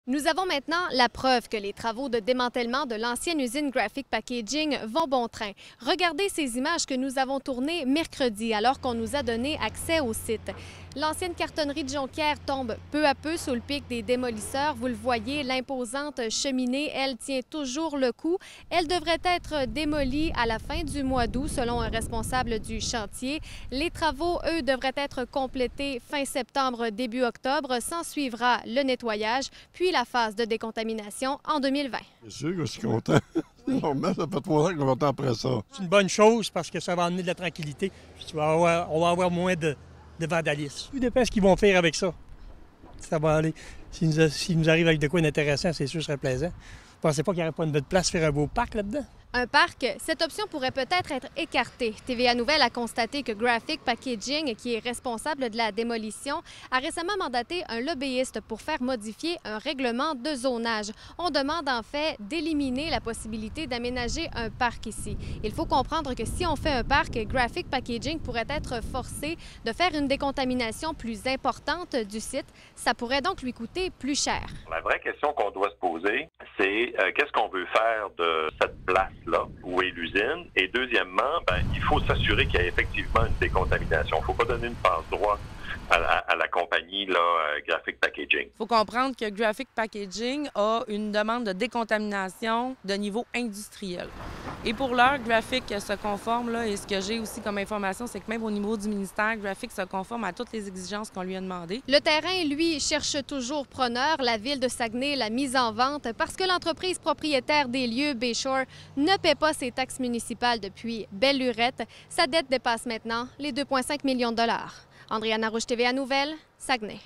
Nous avons maintenant la preuve que les travaux de démantèlement de l'ancienne usine Graphic Packaging vont bon train. Regardez ces images que nous avons tournées mercredi alors qu'on nous a donné accès au site. L'ancienne cartonnerie de Jonquière tombe peu à peu sous le pic des démolisseurs. Vous le voyez, l'imposante cheminée, elle tient toujours le coup. Elle devrait être démolie à la fin du mois d'août, selon un responsable du chantier. Les travaux, eux, devraient être complétés fin septembre, début octobre. S'en suivra le nettoyage, puis la phase de décontamination en 2020. C'est sûr que je suis content. Normalement, ça fait 3 ans qu'on va attendre après ça. C'est une bonne chose parce que ça va amener de la tranquillité. Puis on va avoir moins de vandalisme. Tout dépend de ce qu'ils vont faire avec ça. Ça va aller. S'ils nous arrivent avec de quoi d'intéressant, c'est sûr que ce serait plaisant. Vous pensez pas qu'il n'y aurait pas une belle place pour faire un beau parc là-dedans? Un parc, cette option pourrait peut-être être écartée. TVA Nouvelle a constaté que Graphic Packaging, qui est responsable de la démolition, a récemment mandaté un lobbyiste pour faire modifier un règlement de zonage. On demande en fait d'éliminer la possibilité d'aménager un parc ici. Il faut comprendre que si on fait un parc, Graphic Packaging pourrait être forcé de faire une décontamination plus importante du site. Ça pourrait donc lui coûter plus cher. La vraie question qu'on doit se poser, c'est qu'est-ce qu'on veut faire de cette place-là, où est l'usine? Et deuxièmement, il faut s'assurer qu'il y a effectivement une décontamination. Il ne faut pas donner une passe-droit à la compagnie Graphic Packaging. Il faut comprendre que Graphic Packaging a une demande de décontamination de niveau industriel. Et pour l'heure, Graphic se conforme, et ce que j'ai aussi comme information, c'est que même au niveau du ministère, Graphic se conforme à toutes les exigences qu'on lui a demandées. Le terrain, lui, cherche toujours preneur. La Ville de Saguenay l'a mise en vente parce que l'entreprise propriétaire des lieux, Bayshore, ne paie pas ses taxes municipales depuis belle lurette. Sa dette dépasse maintenant les 2,5 millions de dollars. Andréana Rouge, TVA Nouvelles, Saguenay.